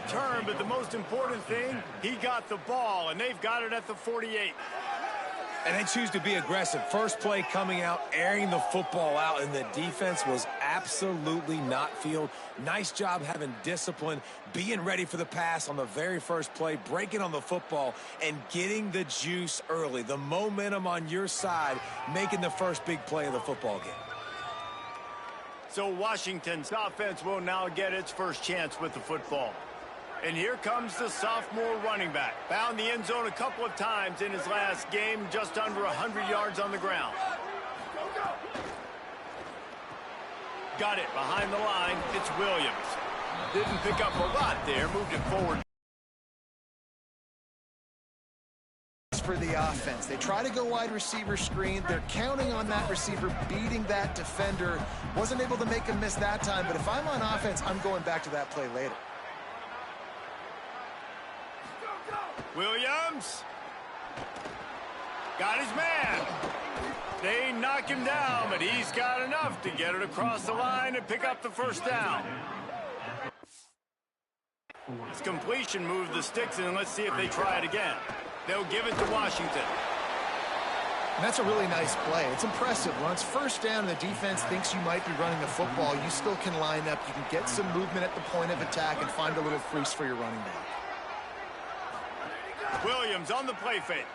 return, but the most important thing, he got the ball, and they've got it at the 48. And they choose to be aggressive. First play coming out, airing the football out, and the defense was absolutely not field. Nice job having discipline, being ready for the pass on the very first play, breaking on the football, and getting the juice early. The momentum on your side, making the first big play of the football game. So Washington's offense will now get its first chance with the football. And here comes the sophomore running back. Found the end zone a couple of times in his last game, just under 100 yards on the ground. Got it behind the line. It's Williams. Didn't pick up a lot there, moved it forward. For the offense, they try to go wide receiver screen. They're counting on that receiver beating that defender. Wasn't able to make him miss that time, but if I'm on offense, I'm going back to that play later. Williams got his man. They knock him down, but he's got enough to get it across the line and pick up the first down. His completion moved the sticks, and let's see if they try it again. They'll give it to Washington. And that's a really nice play. It's impressive. When it's first down and the defense thinks you might be running the football, you still can line up. You can get some movement at the point of attack and find a little crease for your running back. Williams on the play fake.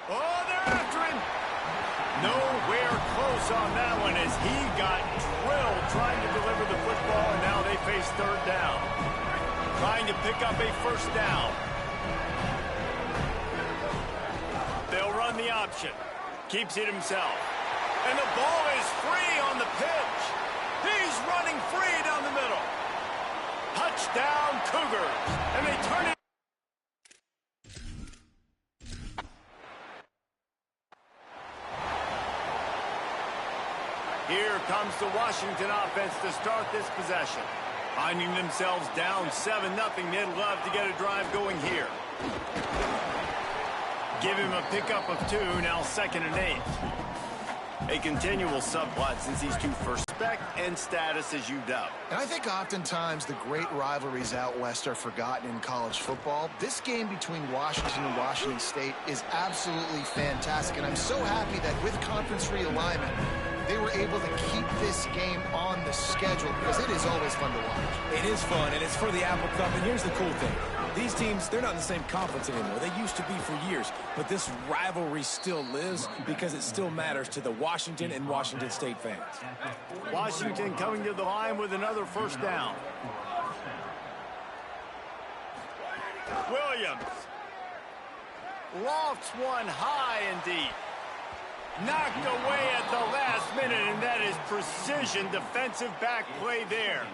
Oh, they're after him. Nowhere close on that one as he got drilled trying to deliver the football, and now they face third down. Trying to pick up a first down. They'll run the option. Keeps it himself. And the ball is free on the pitch. He's running free down the middle. Touchdown, Cougars. And they turn it. Here comes the Washington offense to start this possession. Finding themselves down 7-0, they'd love to get a drive going here. Give him a pickup of 2, now 2nd and 8. A continual subplot since these two first respect and status as you doubt. And I think oftentimes the great rivalries out west are forgotten in college football. This game between Washington and Washington State is absolutely fantastic, and I'm so happy that with conference realignment, they were able to keep this game on the schedule because it is always fun to watch. It is fun, and it's for the Apple Cup, and here's the cool thing. These teams, they're not in the same conference anymore. They used to be for years, but this rivalry still lives because it still matters to the Washington and Washington State fans. Washington coming to the line with another first down. Williams lofts one high and deep. Knocked away at the last minute, and that is precision defensive back play there.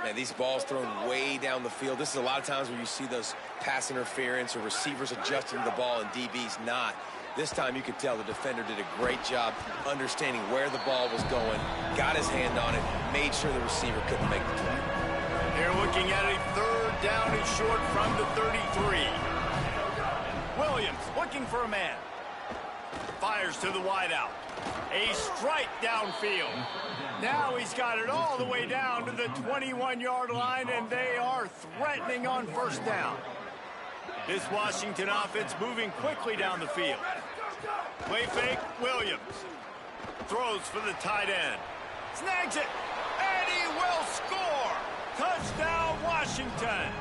Man, these balls thrown way down the field. This is a lot of times where you see those pass interference or receivers adjusting to the ball and DBs not. This time you could tell the defender did a great job understanding where the ball was going, got his hand on it, made sure the receiver couldn't make the play. They're looking at a third down and short from the 33. Williams looking for a man. Fires to the wideout. A strike downfield. Now he's got it all the way down to the 21-yard line, and they are threatening on first down. This Washington offense moving quickly down the field. Play fake, Williams. Throws for the tight end. Snags it, and he will score. Touchdown, Washington.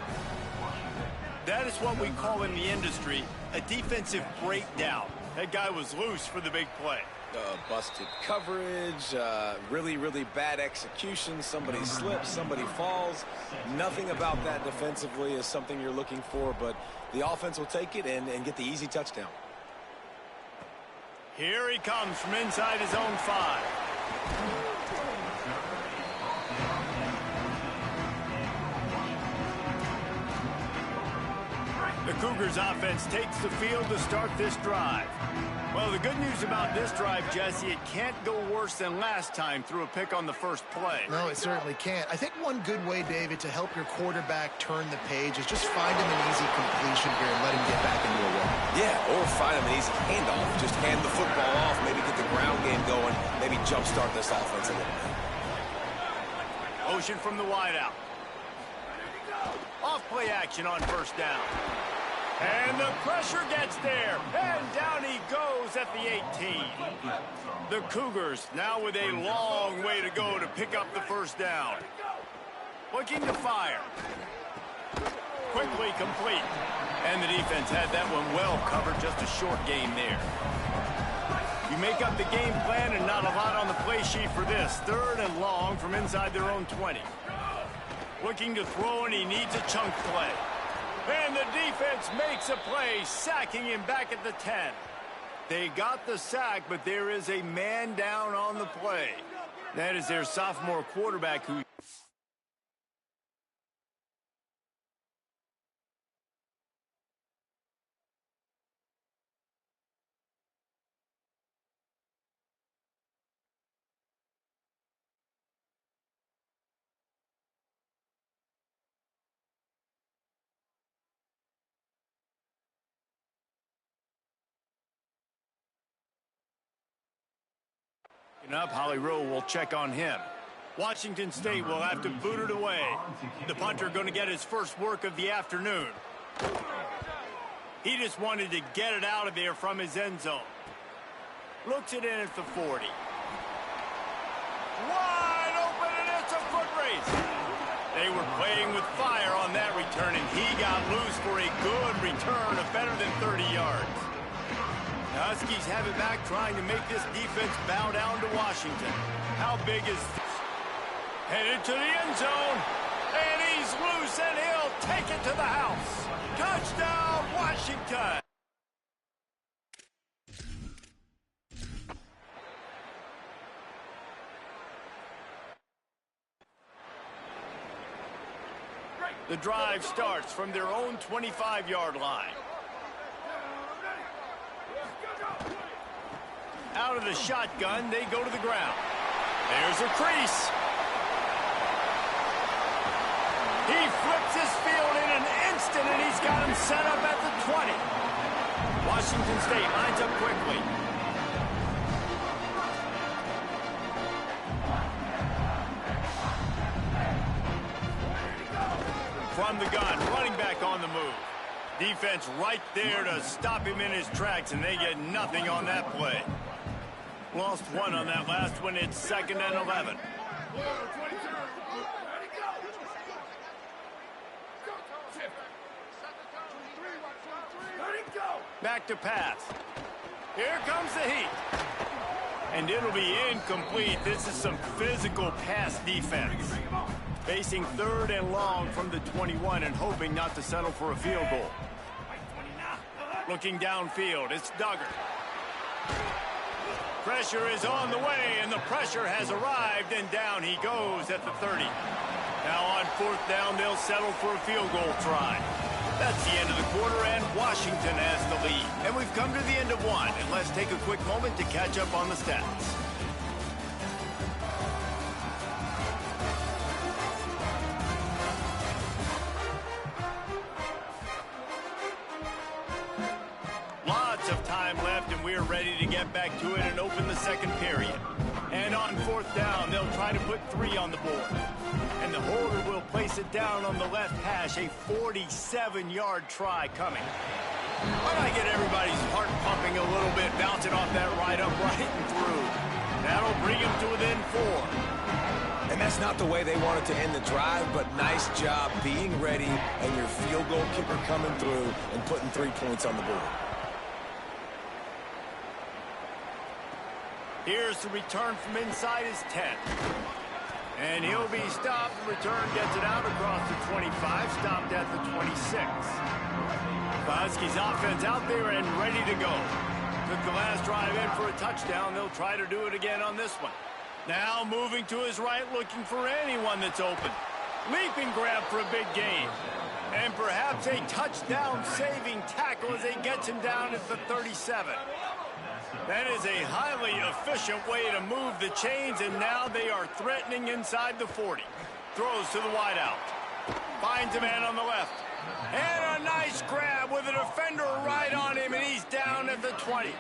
That is what we call in the industry a defensive breakdown. That guy was loose for the big play. Busted coverage, really, really bad execution. Somebody slips, somebody falls. Nothing about that defensively is something you're looking for, but the offense will take it and get the easy touchdown. Here he comes from inside his own 5. The Cougars offense takes the field to start this drive. Well, the good news about this drive, Jesse, it can't go worse than last time through a pick on the first play. No, it certainly can't. I think one good way, David, to help your quarterback turn the page is just find him an easy completion here and let him get back into a run. Yeah, or find him an easy handoff. Just hand the football off, maybe get the ground game going, maybe jumpstart this offense a little bit. Motion from the wideout. Off play action on first down. And the pressure gets there. And down he goes at the 18. The Cougars now with a long way to go to pick up the first down. Looking to fire. Quickly complete. And the defense had that one well covered. Just a short gain there. You make up the game plan and not a lot on the play sheet for this. Third and long from inside their own 20. Looking to throw, and he needs a chunk play. And the defense makes a play, sacking him back at the 10. They got the sack, but there is a man down on the play. That is their sophomore quarterback who... Up, Holly Rowe will check on him. Washington State will have to boot it away. The punter going to get his first work of the afternoon. He just wanted to get it out of there from his end zone. Looks it in at the 40. Wide open, and it's a foot race. They were playing with fire on that return, and he got loose for a good return of better than 30 yards. The Huskies have it back, trying to make this defense bow down to Washington. How big is this? Headed to the end zone, and he's loose, and he'll take it to the house. Touchdown, Washington! The drive starts from their own 25-yard line. Out of the shotgun, they go to the ground. There's a crease. He flips his field in an instant, and he's got him set up at the 20. Washington State lines up quickly. From the gun, running back on the move. Defense right there to stop him in his tracks, and they get nothing on that play. Lost one on that last one. It's 2nd and 11. Back to pass. Here comes the heat. And it'll be incomplete. This is some physical pass defense. Facing 3rd and long from the 21 and hoping not to settle for a field goal. Looking downfield, it's Duggar. Pressure is on the way, and the pressure has arrived, and down he goes at the 30. Now on 4th down, they'll settle for a field goal try. That's the end of the quarter, and Washington has the lead. And we've come to the end of one, and let's take a quick moment to catch up on the stats. Of time left, and we're ready to get back to it and open the second period. And on 4th down, they'll try to put 3 on the board. And the holder will place it down on the left hash, a 47-yard try coming. Why don't I get everybody's heart pumping a little bit, bouncing off that right upright and through. That'll bring him to within 4. And that's not the way they wanted to end the drive, but nice job being ready and your field goal kicker coming through and putting 3 points on the board. Here's the return from inside his 10. And he'll be stopped. The return gets it out across the 25, stopped at the 26. The Huskies offense out there and ready to go. Took the last drive in for a touchdown. They'll try to do it again on this one. Now moving to his right, looking for anyone that's open. Leaping grab for a big gain. And perhaps a touchdown-saving tackle as he gets him down at the 37. That is a highly efficient way to move the chains, and now they are threatening inside the 40. Throws to the wideout. Finds a man on the left. And a nice grab with a defender right on him, and he's down at the 20.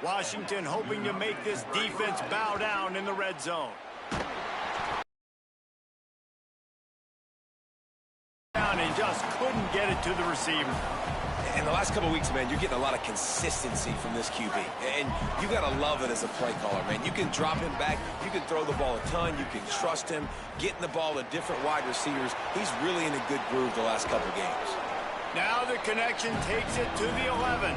Washington hoping to make this defense bow down in the red zone. just couldn't get it to the receiver. In the last couple of weeks, man, you're getting a lot of consistency from this QB. And you got to love it as a play caller, man. You can drop him back. You can throw the ball a ton. You can trust him, getting the ball to different wide receivers. He's really in a good groove the last couple of games. Now the connection takes it to the 11.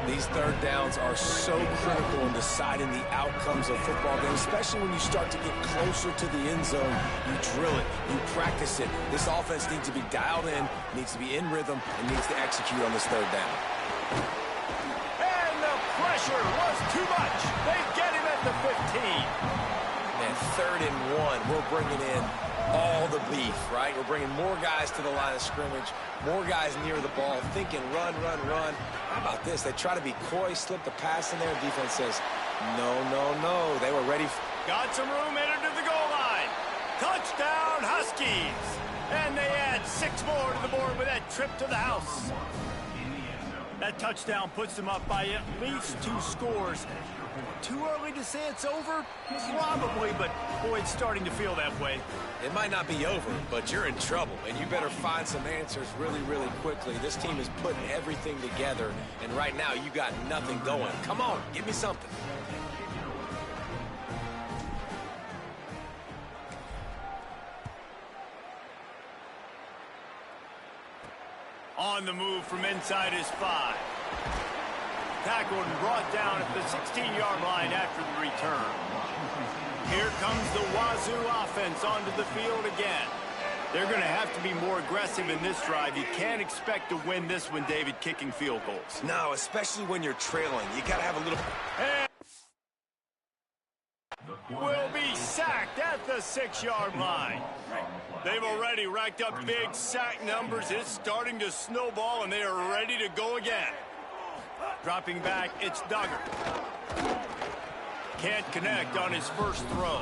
These third downs are so critical in deciding the outcomes of football games, especially when you start to get closer to the end zone. You drill it, you practice it. This offense needs to be dialed in, needs to be in rhythm, and needs to execute on this third down. And the pressure was too much. They get him at the 15. Man, 3rd and 1, we're bringing in all the beef, right? We're bringing more guys to the line of scrimmage, more guys near the ball, thinking run, run, run. How about this? They try to be coy, slip the pass in there. Defense says, no, no, no. They were ready. Got some room, headed to the goal line. Touchdown, Huskies. And they add 6 more to the board with that trip to the house. That touchdown puts them up by at least 2 scores. Too early to say it's over? Probably, but boy, it's starting to feel that way. It might not be over, but you're in trouble, and you better find some answers really, really quickly. This team is putting everything together, and right now you got nothing going. Come on, give me something. On the move from inside his 5. Tackled and brought down at the 16-yard line after the return. Here comes the Wazoo offense onto the field again. They're going to have to be more aggressive in this drive. You can't expect to win this one, David, kicking field goals. No, especially when you're trailing. You got to have a little... And will be sacked at the 6-yard line. They've already racked up big sack numbers. It's starting to snowball, and they are ready to go again. Dropping back, it's Duggar. Can't connect on his first throw.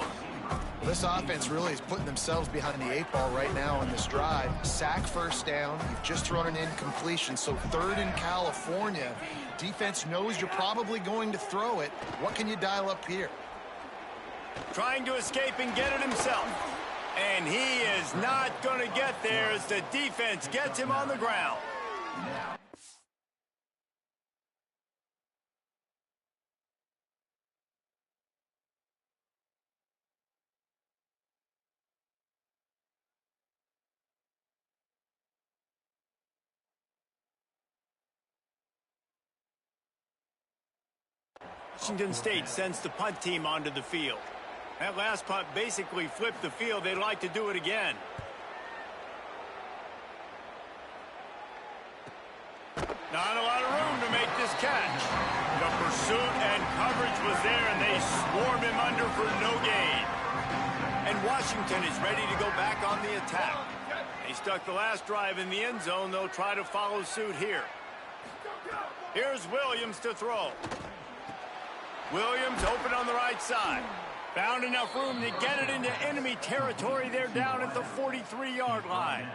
This offense really is putting themselves behind the 8 ball right now on this drive. Sack, first down. You've just thrown an incompletion, so 3rd in California. Defense knows you're probably going to throw it. What can you dial up here? Trying to escape and get it himself. And he is not going to get there as the defense gets him on the ground. Washington State sends the punt team onto the field. That last punt basically flipped the field. They'd like to do it again. Not a lot of room to make this catch. The pursuit and coverage was there, and they swarmed him under for no gain. And Washington is ready to go back on the attack. They stuck the last drive in the end zone. They'll try to follow suit here. Here's Williams to throw. Williams open on the right side. Found enough room to get it into enemy territory. They're down at the 43-yard line.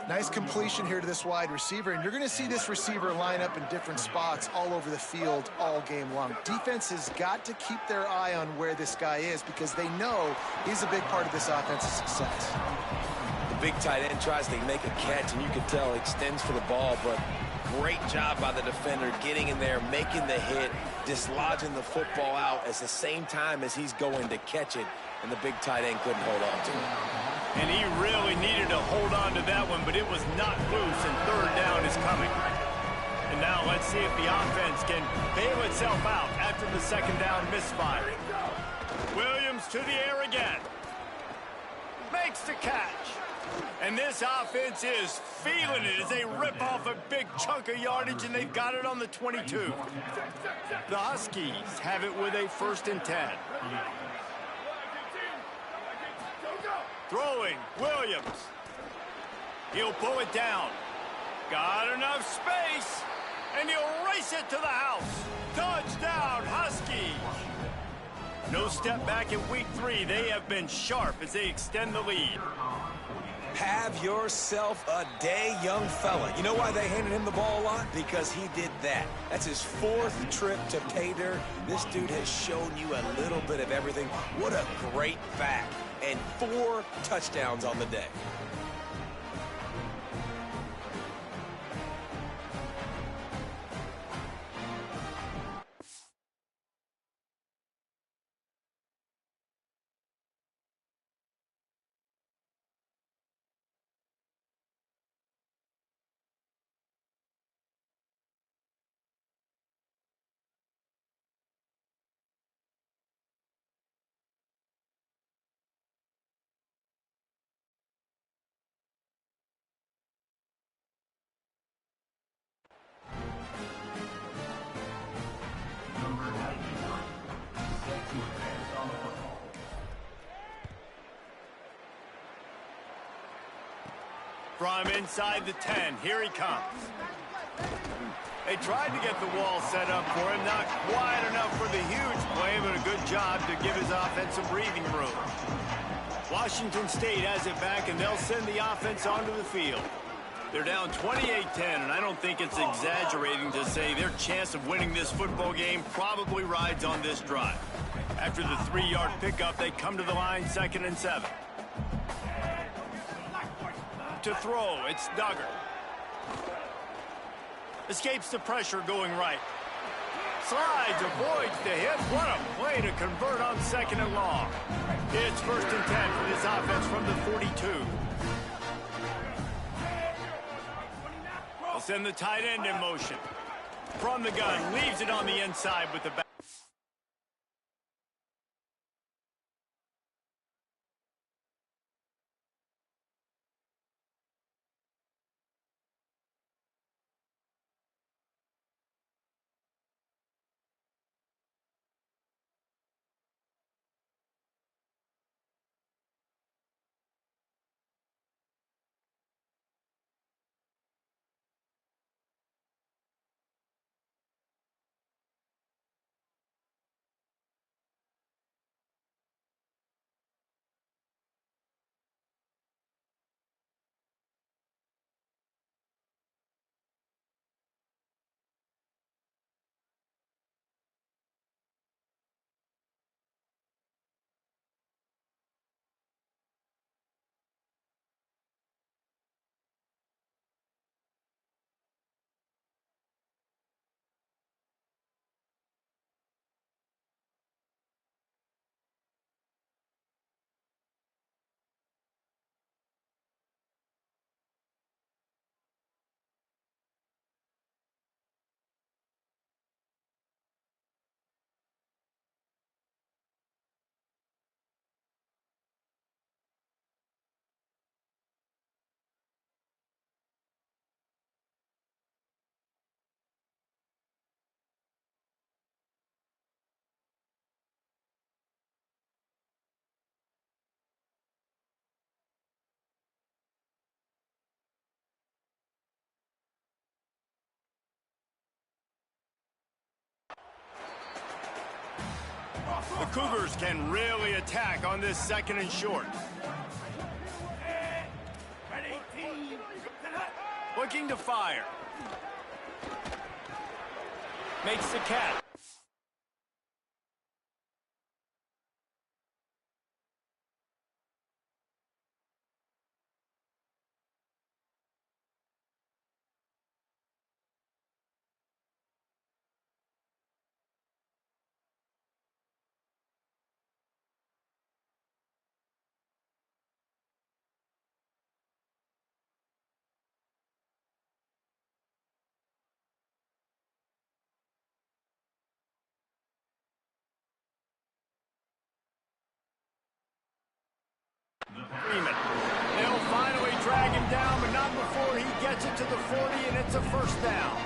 Nice completion here to this wide receiver, and you're going to see this receiver line up in different spots all over the field all game long. Defense has got to keep their eye on where this guy is because they know he's a big part of this offense's success. The big tight end tries to make a catch, and you can tell extends for the ball, but great job by the defender getting in there, making the hit, dislodging the football out at the same time as he's going to catch it, and the big tight end couldn't hold on to it. And he really needed to hold on to that one, but it was not loose, and 3rd down is coming. And now let's see if the offense can bail itself out after the 2nd down misfire. Williams to the air again. Makes the catch. And this offense is feeling it as they rip off a big chunk of yardage, and they've got it on the 22. The Huskies have it with a 1st and 10. Throwing, Williams. He'll pull it down. Got enough space, and he'll race it to the house. Touchdown, Huskies. No step back in week 3. They have been sharp as they extend the lead. Have yourself a day, young fella. You know why they handed him the ball a lot? Because he did that. That's his 4th trip to pay dirt. This dude has shown you a little bit of everything. What a great back. And 4 touchdowns on the day. From inside the 10, here he comes. They tried to get the wall set up for him, not quite enough for the huge play, but a good job to give his offense some breathing room. Washington State has it back, and they'll send the offense onto the field. They're down 28-10, and I don't think it's exaggerating to say their chance of winning this football game probably rides on this drive. After the 3-yard pickup, they come to the line, 2nd and 7. To throw, it's Duggar. Escapes the pressure going right. Slides, avoids the hit. What a play to convert on 2nd and long. It's 1st and 10 for this offense from the 42. They'll send the tight end in motion. From the gun, leaves it on the inside with the back. The Cougars can really attack on this 2nd and short. Looking to fire. Makes the catch. Freeman. They'll finally drag him down, but not before he gets it to the 40, and it's a 1st down.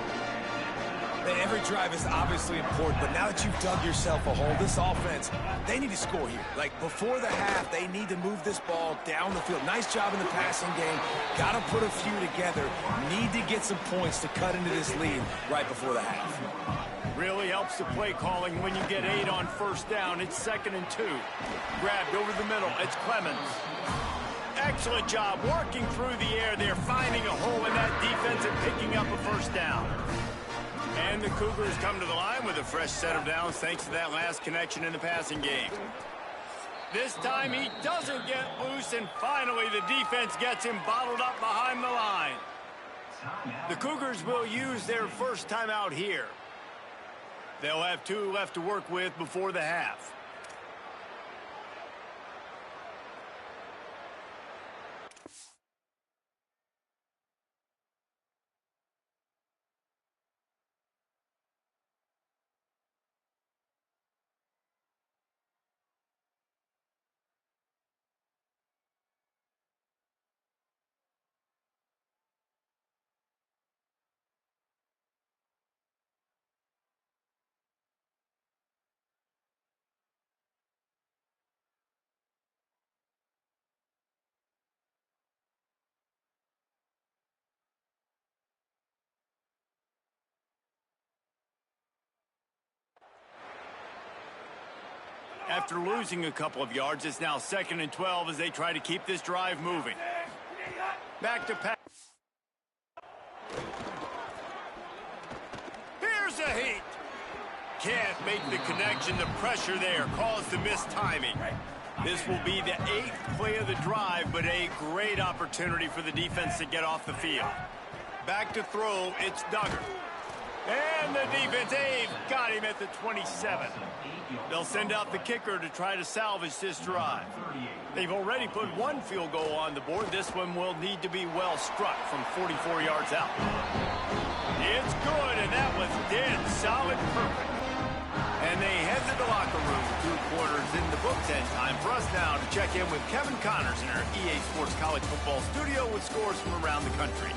Every drive is obviously important, but now that you've dug yourself a hole, this offense, they need to score here. Like, before the half, they need to move this ball down the field. Nice job in the passing game. Got to put a few together. Need to get some points to cut into this lead right before the half. Really helps the play calling when you get 8 on 1st down. It's 2nd and 2. Grabbed over the middle. It's Clemens. Excellent job working through the air there, finding a hole in that defense and picking up a 1st down. And the Cougars come to the line with a fresh set of downs thanks to that last connection in the passing game. This time he doesn't get loose, and finally the defense gets him bottled up behind the line. The Cougars will use their 1st timeout here. They'll have 2 left to work with before the half. After losing a couple of yards, it's now 2nd and 12 as they try to keep this drive moving. Back to pass. Here's a heat. Can't make the connection. The pressure there caused the missed timing. This will be the 8th play of the drive, but a great opportunity for the defense to get off the field. Back to throw, it's Duggar. And the defense, they've got him at the 27. They'll send out the kicker to try to salvage this drive. They've already put one field goal on the board. This one will need to be well struck from 44 yards out. It's good, and that was dead solid perfect. And they head to the locker room. 2 quarters in the books, and time for us now to check in with Kevin Connors in our EA Sports College Football studio with scores from around the country.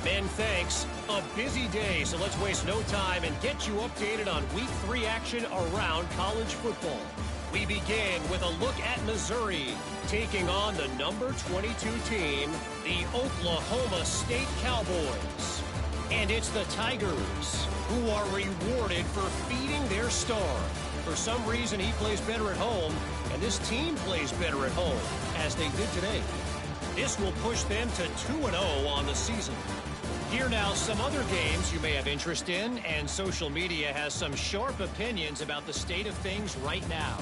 Ben, thanks. A busy day, so let's waste no time and get you updated on Week 3 action around college football. We begin with a look at Missouri, taking on the number 22 team, the Oklahoma State Cowboys. And it's the Tigers who are rewarded for feeding their star. For some reason, he plays better at home, and this team plays better at home, as they did today. This will push them to 2-0 on the season. Here now, some other games you may have interest in, and social media has some sharp opinions about the state of things right now.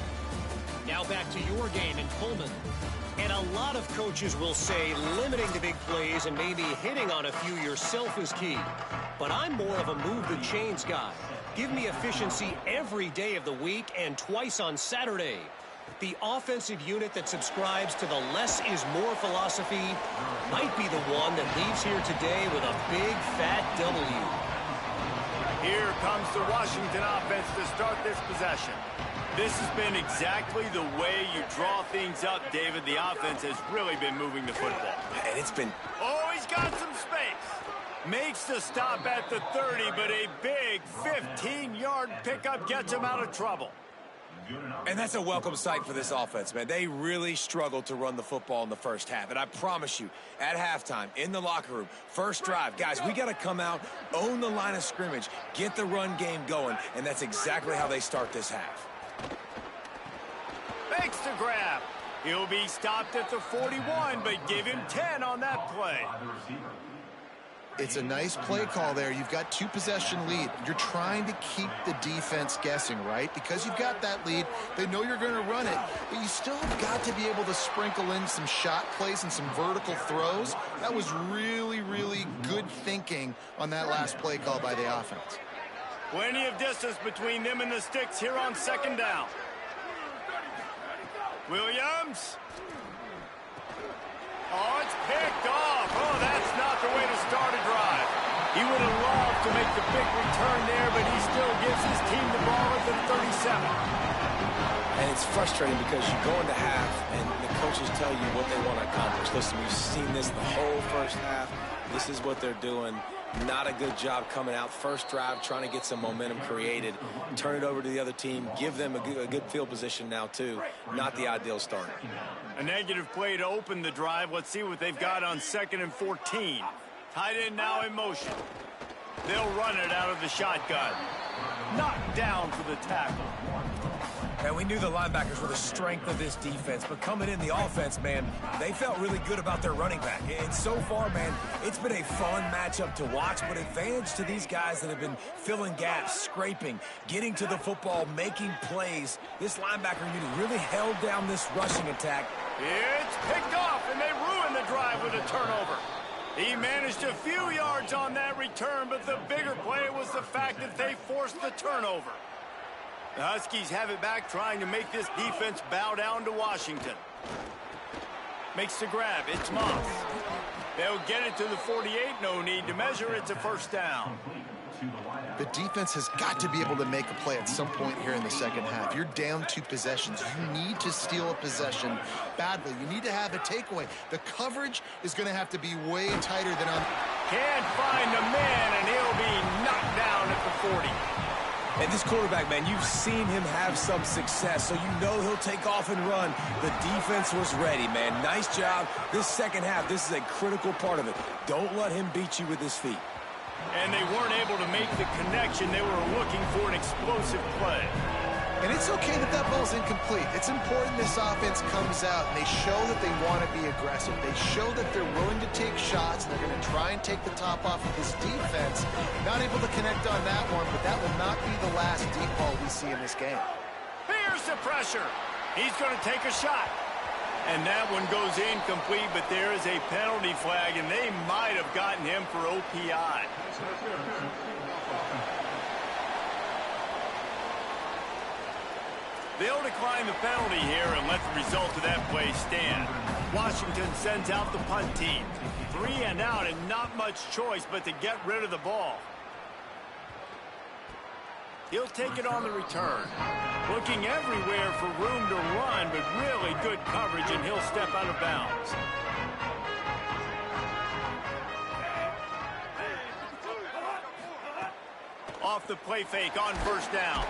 Now back to your game in Pullman. And a lot of coaches will say limiting the big plays and maybe hitting on a few yourself is key. But I'm more of a move the chains guy. Give me efficiency every day of the week and twice on Saturday. The offensive unit that subscribes to the less is more philosophy might be the one that leaves here today with a big fat W. Here comes the Washington offense to start this possession. This has been exactly the way you draw things up, David. The offense has really been moving the football. And it's been... Oh, he's got some space. Makes the stop at the 30, but a big 15-yard pickup gets him out of trouble. And that's a welcome sight for this offense, man. They really struggled to run the football in the first half. And I promise you, at halftime, in the locker room, first drive, guys, we got to come out, own the line of scrimmage, get the run game going, and that's exactly how they start this half. Makes the grab. He'll be stopped at the 41, but give him 10 on that play. It's a nice play call there. You've got 2 possession lead. You're trying to keep the defense guessing, right? Because you've got that lead, they know you're going to run it, but you still have got to be able to sprinkle in some shot plays and some vertical throws. That was really, really good thinking on that last play call by the offense. Plenty of distance between them and the sticks here on 2nd down. Williams. Oh, it's picked off. Oh, that's not the way to start a drive. He would have loved to make the big return there, but he still gives his team the ball at the 37. And it's frustrating because you go into half and the coaches tell you what they want to accomplish. Listen, we've seen this the whole first half. This is what they're doing. Not a good job coming out. First drive, trying to get some momentum created. Turn it over to the other team. Give them a good field position now, too. Not the ideal start. A negative play to open the drive. Let's see what they've got on 2nd and 14. Tight end now in motion. They'll run it out of the shotgun. Knocked down for the tackle. And we knew the linebackers were the strength of this defense, but coming in the offense, man, they felt really good about their running back. And so far, man, it's been a fun matchup to watch, but advantage to these guys that have been filling gaps, scraping, getting to the football, making plays. This linebacker unit really held down this rushing attack. It's picked off, and they ruined the drive with a turnover. He managed a few yards on that return, but the bigger play was the fact that they forced the turnover. The Huskies have it back, trying to make this defense bow down to Washington. Makes the grab. It's Moss. They'll get it to the 48. No need to measure. It's a first down. The defense has got to be able to make a play at some point here in the second half. You're down 2 possessions. You need to steal a possession badly. You need to have a takeaway. The coverage is going to have to be way tighter than on. Can't find a man, and he'll be knocked down at the 40. And this quarterback, man, you've seen him have some success, so you know he'll take off and run. The defense was ready, man. Nice job. This second half, this is a critical part of it. Don't let him beat you with his feet. And they weren't able to make the connection. They were looking for an explosive play. And it's okay that that ball's incomplete. It's important this offense comes out and they show that they want to be aggressive. They show that they're willing to take shots, and they're going to try and take the top off of this defense. Not able to connect on that one, but that will not be the last deep ball we see in this game. Here's the pressure. He's going to take a shot. And that one goes incomplete, but there is a penalty flag, and they might have gotten him for OPI. They'll decline the penalty here and let the result of that play stand. Washington sends out the punt team. 3 and out and not much choice but to get rid of the ball. He'll take it on the return. Looking everywhere for room to run, but really good coverage, and he'll step out of bounds. Off the play fake on first down.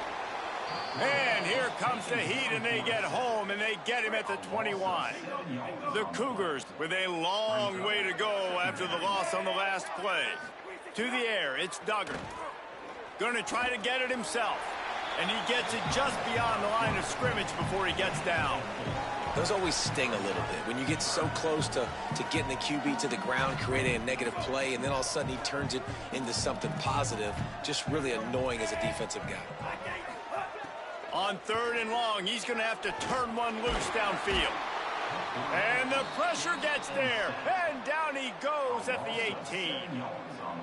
And here comes the heat, and they get home, and they get him at the 21. The Cougars with a long way to go after the loss on the last play. To the air, it's Duggar. Going to try to get it himself. And he gets it just beyond the line of scrimmage before he gets down. Those always sting a little bit. When you get so close to getting the QB to the ground, creating a negative play, and then all of a sudden he turns it into something positive, just really annoying as a defensive guy. On 3rd and long, he's going to have to turn one loose downfield. And the pressure gets there. And down he goes at the 18.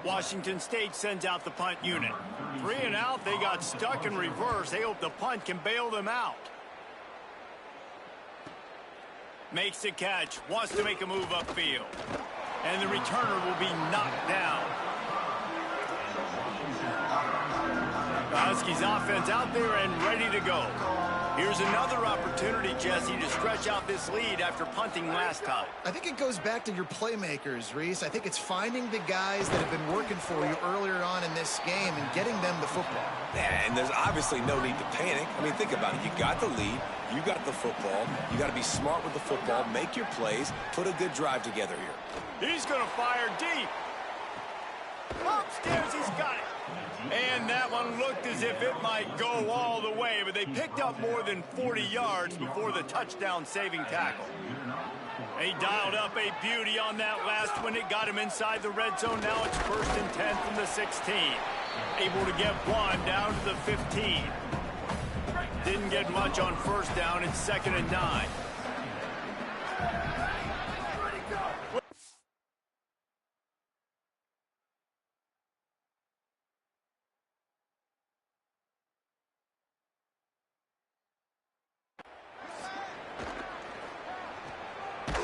Washington State sends out the punt unit. 3 and out, they got stuck in reverse. They hope the punt can bail them out. Makes the catch, wants to make a move upfield. And the returner will be knocked down. The Huskies offense out there and ready to go. Here's another opportunity, Jesse, to stretch out this lead after punting last time. I think it goes back to your playmakers, Reese. I think it's finding the guys that have been working for you earlier on in this game and getting them the football. Yeah, and there's obviously no need to panic. I mean, think about it. You got the lead. You got the football. You got to be smart with the football. Make your plays. Put a good drive together here. He's going to fire deep. Upstairs, he's got it. And that one looked as if it might go all the way, but they picked up more than 40 yards before the touchdown-saving tackle. He dialed up a beauty on that last one. It got him inside the red zone. Now it's 1st and 10 from the 16. Able to get one down to the 15. Didn't get much on 1st down. It's 2nd and 9.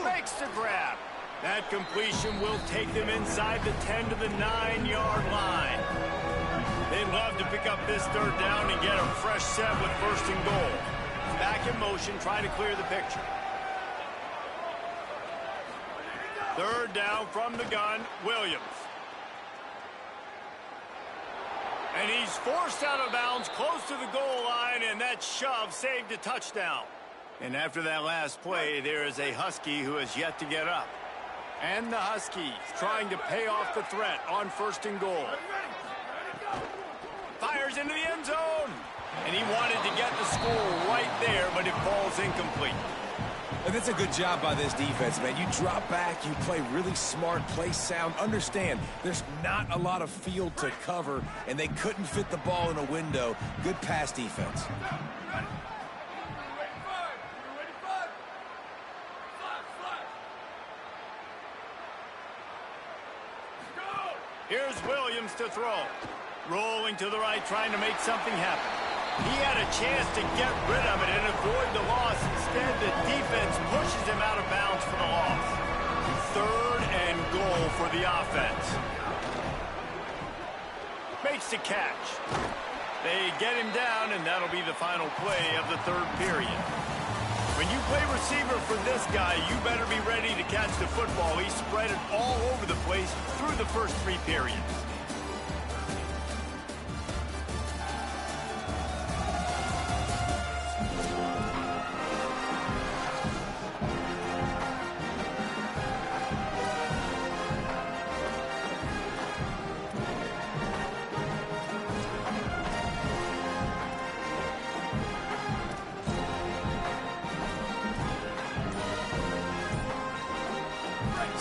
Makes the grab. That completion will take them inside the 10 to the 9-yard line. They'd love to pick up this 3rd down and get a fresh set with 1st and goal. Back in motion, trying to clear the picture. 3rd down from the gun, Williams. And he's forced out of bounds close to the goal line, and that shove saved a touchdown. And after that last play, there is a Husky who has yet to get up. And the Huskies trying to pay off the threat on 1st and goal. Fires into the end zone. And he wanted to get the score right there, but it falls incomplete. And that's a good job by this defense, man. You drop back, you play really smart, play sound. Understand, there's not a lot of field to cover, and they couldn't fit the ball in a window. Good pass defense. Here's Williams to throw. Rolling to the right, trying to make something happen. He had a chance to get rid of it and avoid the loss. Instead, the defense pushes him out of bounds for the loss. 3rd and goal for the offense. Makes the catch. They get him down, and that'll be the final play of the 3rd period. When you play receiver for this guy, you better be ready to catch the football. He spread it all over the place through the first 3 periods.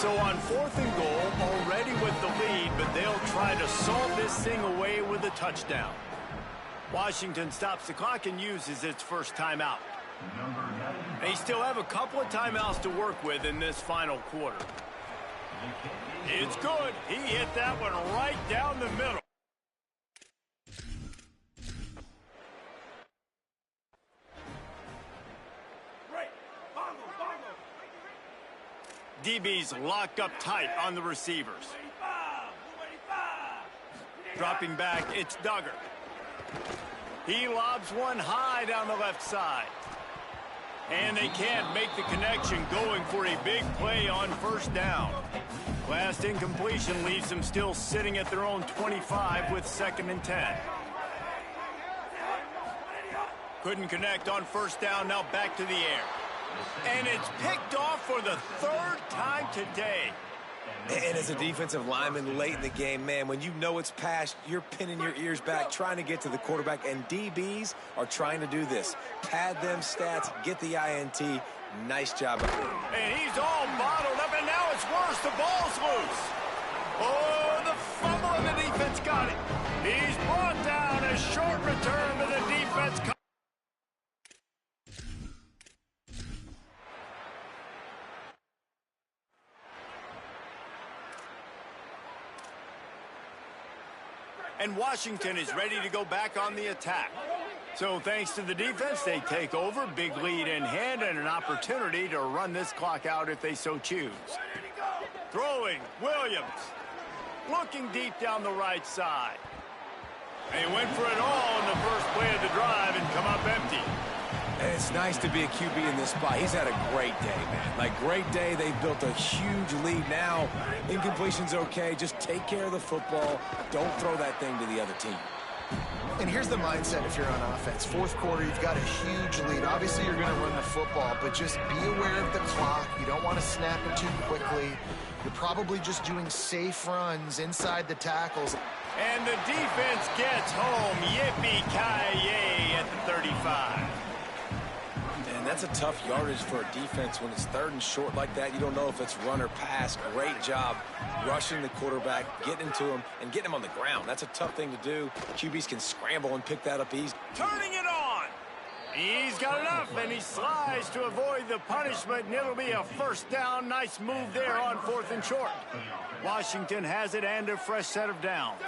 So on 4th and goal, already with the lead, but they'll try to solve this thing away with a touchdown. Washington stops the clock and uses its first timeout. They still have a couple of timeouts to work with in this final quarter. It's good. He hit that one right down the middle. DB's locked up tight on the receivers. Dropping back, it's Duggar. He lobs one high down the left side. And they can't make the connection, going for a big play on first down. Last incompletion leaves them still sitting at their own 25 with 2nd and 10. Couldn't connect on first down, now back to the air. And it's picked off for the 3rd time today. And as a defensive lineman late in the game, man, when you know it's passed, you're pinning your ears back, trying to get to the quarterback, and DBs are trying to do this. Pad them stats, get the INT. Nice job. And he's all bottled up, and now it's worse. The ball's loose. Oh, the fumble, and the defense got it. He's brought down. A short return, but the defense... And Washington is ready to go back on the attack. So thanks to the defense, they take over, big lead in hand, and an opportunity to run this clock out if they so choose. Throwing, Williams. Looking deep down the right side. They went for it all in the first play of the drive and come up empty. And it's nice to be a QB in this spot. He's had a great day, man. Like, great day. They've built a huge lead now. Incompletion's okay. Just take care of the football. Don't throw that thing to the other team. And here's the mindset if you're on offense. 4th quarter, you've got a huge lead. Obviously, you're going to run the football, but just be aware of the clock. You don't want to snap it too quickly. You're probably just doing safe runs inside the tackles. And the defense gets home. Yippee-ki-yay at the 35. And that's a tough yardage for a defense when it's 3rd and short like that. You don't know if it's run or pass. Great job rushing the quarterback, getting to him, and getting him on the ground. That's a tough thing to do. QBs can scramble and pick that up easy. Turning it on. He's got enough, and he slides to avoid the punishment, and it'll be a first down. Nice move there on 4th and short. Washington has it and a fresh set of downs.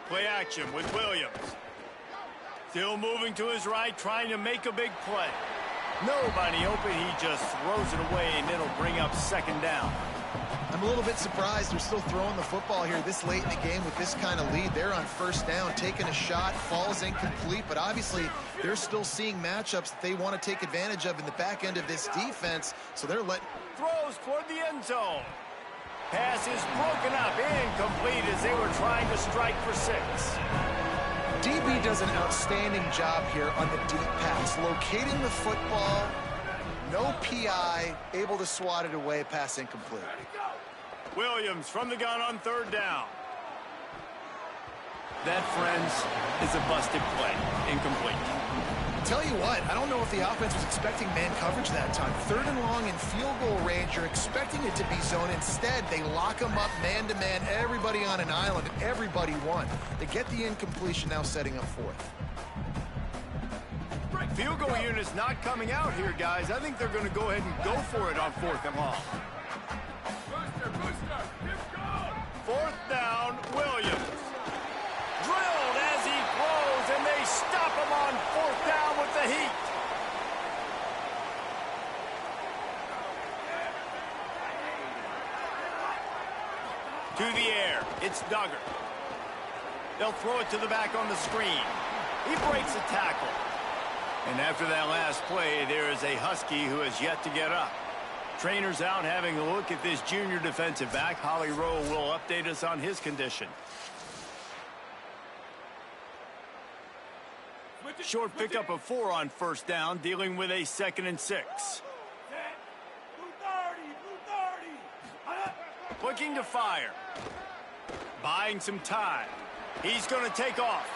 Play action with Williams. Still moving to his right, trying to make a big play. Nobody open, he just throws it away, and it'll bring up 2nd down. I'm a little bit surprised they're still throwing the football here this late in the game with this kind of lead. They're on first down, taking a shot, falls incomplete, but obviously they're still seeing matchups that they want to take advantage of in the back end of this defense, so they're letting... Throws toward the end zone. Pass is broken up, incomplete as they were trying to strike for 6. DB does an outstanding job here on the deep pass, locating the football, no PI, able to swat it away, pass incomplete. Williams from the gun on 3rd down. That, friends, is a busted play, incomplete. Tell you what, I don't know if the offense was expecting man coverage that time. 3rd and long in field goal range, you're expecting it to be zone. Instead, they lock them up man-to-man, everybody on an island, and everybody won. They get the incompletion, now setting up 4th. Field goal unit's not coming out here, guys. I think they're going to go ahead and go for it on 4th and long. 4th down, Williams. Drilled as he throws, and they stop him on 4th down with the heat. To the air, it's Duggar. They'll throw it to the back on the screen. He breaks a tackle. And after that last play, there is a Husky who has yet to get up. Trainers out having a look at this junior defensive back. Holly Rowe will update us on his condition. Short pickup of 4 on first down, dealing with a 2nd and 6. Looking to fire. Buying some time. He's going to take off.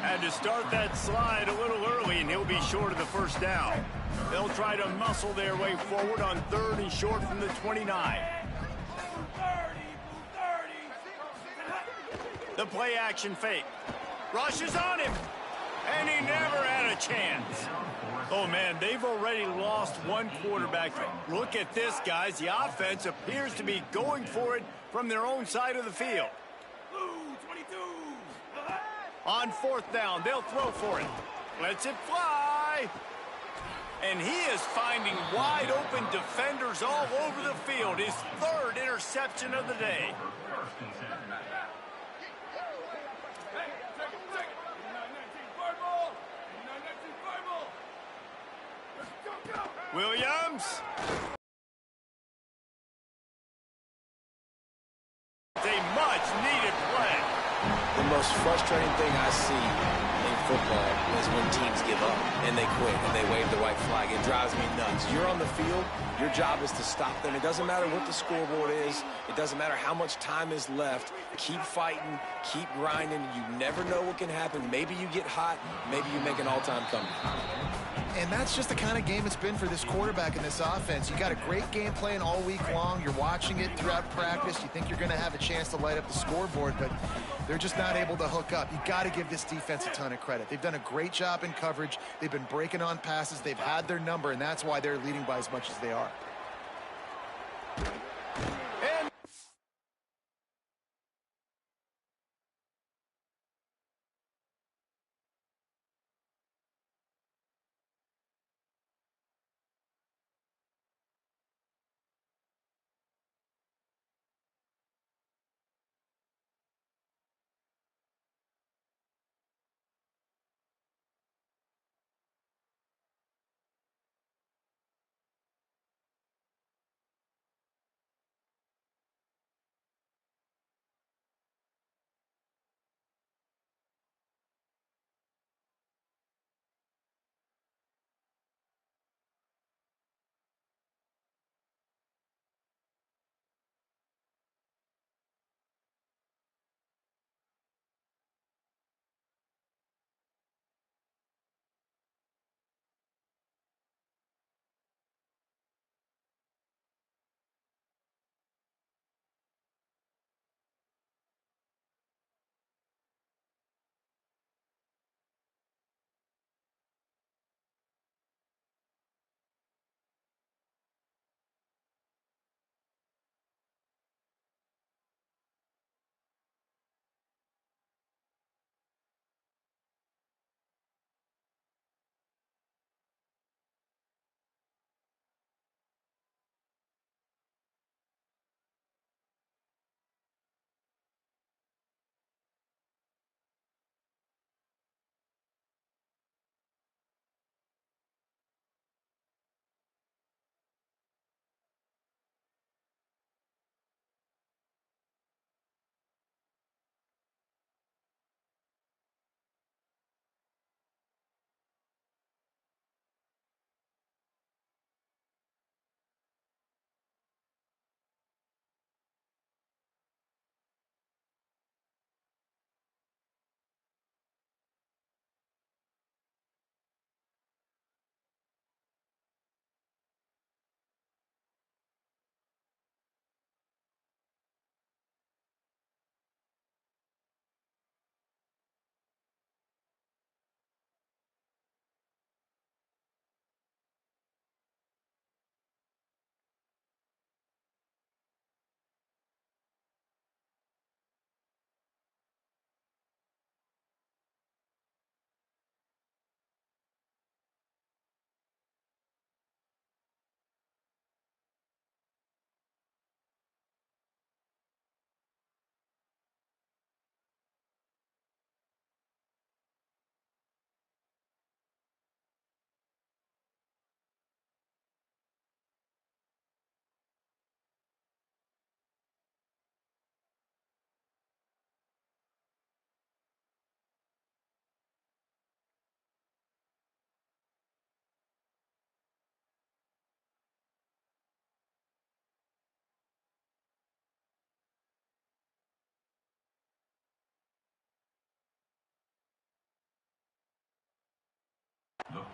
Had to start that slide a little early, and he'll be short of the first down. They'll try to muscle their way forward on 3rd and short from the 29. The play action fake. Rush is on him. And he never had a chance. Oh, man, they've already lost one quarterback. Look at this, guys. The offense appears to be going for it from their own side of the field. On 4th down, they'll throw for it. Lets it fly. And he is finding wide open defenders all over the field. His 3rd interception of the day. Williams. It's a much-needed play. The most frustrating thing I see in football is when teams give up and they quit and they wave the white flag. It drives me nuts. You're on the field. Your job is to stop them. It doesn't matter what the scoreboard is. It doesn't matter how much time is left. Keep fighting. Keep grinding. You never know what can happen. Maybe you get hot. Maybe you make an all-time comeback. And that's just the kind of game it's been for this quarterback in this offense. You got a great game plan all week long. You're watching it throughout practice. You think you're going to have a chance to light up the scoreboard, but they're just not able to hook up. You got to give this defense a ton of credit. They've done a great job in coverage. They've been breaking on passes. They've had their number, and that's why they're leading by as much as they are.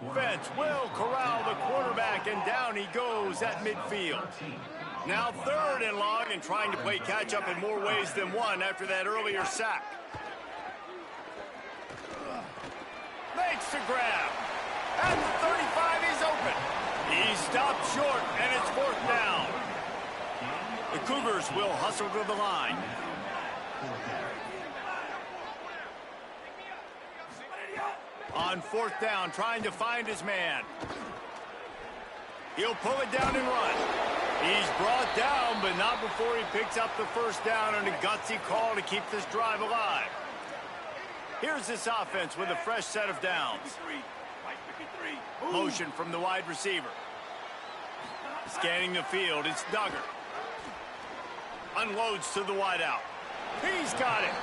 Defense will corral the quarterback, and down he goes at midfield. Now 3rd and long, and trying to play catch-up in more ways than one after that earlier sack. Makes the grab. And the 35 is open. He stopped short, and it's 4th down. The Cougars will hustle to the line. On 4th down, trying to find his man. He'll pull it down and run. He's brought down, but not before he picks up the 1st down and a gutsy call to keep this drive alive. Here's this offense with a fresh set of downs. Motion from the wide receiver. Scanning the field, it's Duggar. Unloads to the wideout. He's got it.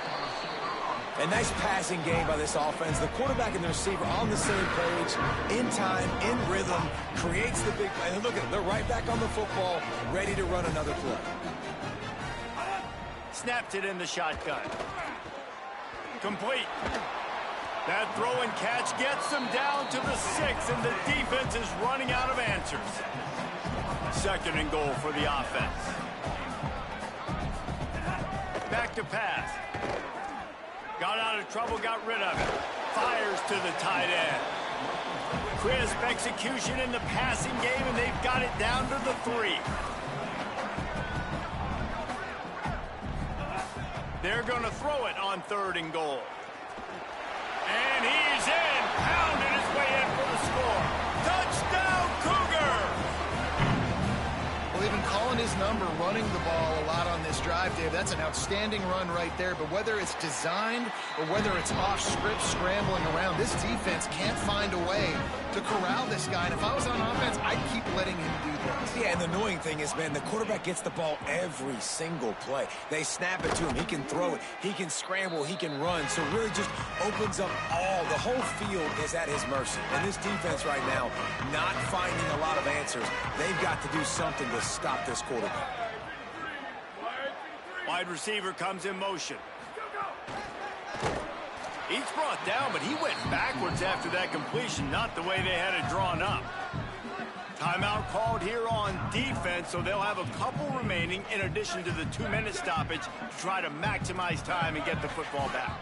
A nice passing game by this offense. The quarterback and the receiver on the same page, in time, in rhythm, creates the big play. And look at them, they're right back on the football, ready to run another play. Snapped it in the shotgun. Complete. That throw and catch gets them down to the 6, and the defense is running out of answers. 2nd and goal for the offense. Back to pass. Got out of trouble, got rid of it. Fires to the tight end. Crisp execution in the passing game, and they've got it down to the 3. They're going to throw it on 3rd and goal. And he's in, pounding his way in for the score. Touchdown, Cougar! Well, even calling his number, running the ball a lot on this drive, Dave. That's an outstanding run right there. But whether it's designed or whether it's off script scrambling around, this defense can't find a way to corral this guy. And if I was on offense, I'd keep letting him do this. Yeah, and the annoying thing is, man, the quarterback gets the ball every single play. They snap it to him. He can throw it. He can scramble. He can run. So it really just opens up the whole field is at his mercy. And this defense right now, not finding a lot of answers. They've got to do something to stop this quarterback. Wide receiver comes in motion. He's brought down, but he went backwards after that completion, not the way they had it drawn up. Timeout called here on defense, so they'll have a couple remaining in addition to the 2-minute stoppage to try to maximize time and get the football back.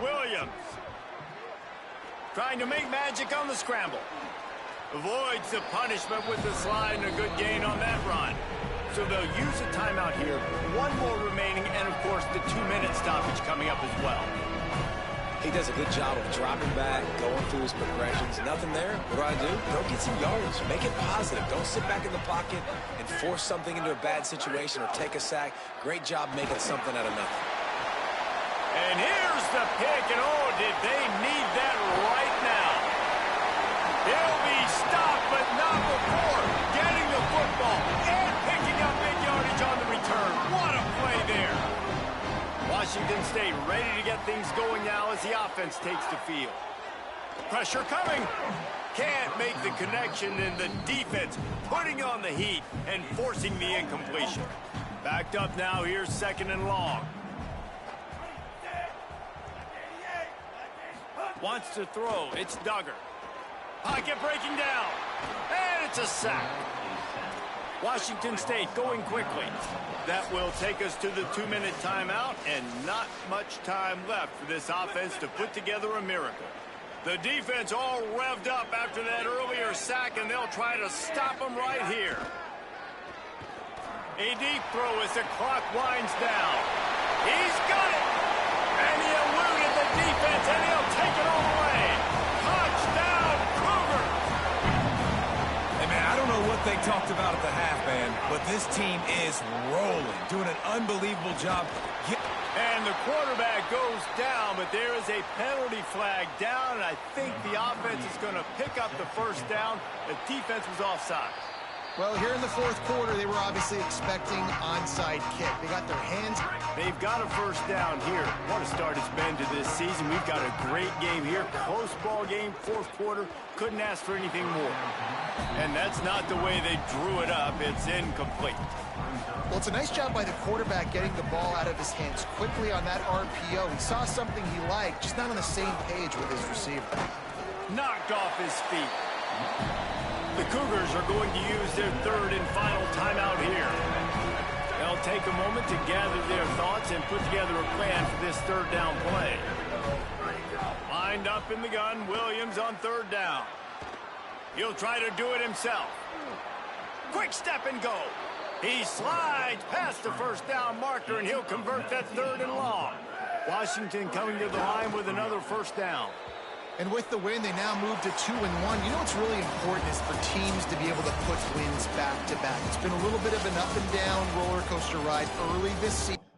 Williams trying to make magic on the scramble. Avoids the punishment with the slide and a good gain on that run. So they'll use a timeout here. 1 more remaining, and of course the 2-minute stoppage coming up as well. He does a good job of dropping back, going through his progressions. Nothing there. What do? Go get some yards. Make it positive. Don't sit back in the pocket and force something into a bad situation or take a sack. Great job making something out of nothing. And here's the pick, and oh, did they need that right now. He'll be stopped, but not before getting the football and picking up big yardage on the return. What a play there. Washington State ready to get things going now as the offense takes the field. Pressure coming. Can't make the connection, and the defense putting on the heat and forcing the incompletion. Backed up now, here's 2nd and long. Wants to throw, it's Duggar. Pocket breaking down, and it's a sack. Washington State going quickly. That will take us to the 2-minute timeout, and not much time left for this offense to put together a miracle. The defense all revved up after that earlier sack, and they'll try to stop them right here. A deep throw as the clock winds down. He's got it! And he eluded the defense, and he'll take it all the way. Touchdown, Cougars! Hey, man, I don't know what they talked about at the half, man, but this team is rolling, doing an unbelievable job. And the quarterback goes down, but there is a penalty flag down, and I think the offense is going to pick up the 1st down. The defense was offside. Well, here in the 4th quarter, they were obviously expecting onside kick. They got their hands. They've got a 1st down here. What a start it's been to this season. We've got a great game here. Close ball game, 4th quarter. Couldn't ask for anything more. And that's not the way they drew it up. It's incomplete. Well, it's a nice job by the quarterback getting the ball out of his hands quickly on that RPO. He saw something he liked, just not on the same page with his receiver. Knocked off his feet. The Cougars are going to use their third and final timeout here. They'll take a moment to gather their thoughts and put together a plan for this third down play. Lined up in the gun, Williams on third down. He'll try to do it himself. Quick step and go. He slides past the first down marker, and he'll convert that third and long. Washington coming to the line with another first down. And with the win, they now move to 2-1. You know what's really important is for teams to be able to put wins back-to-back. It's been a little bit of an up-and-down roller coaster ride early this season.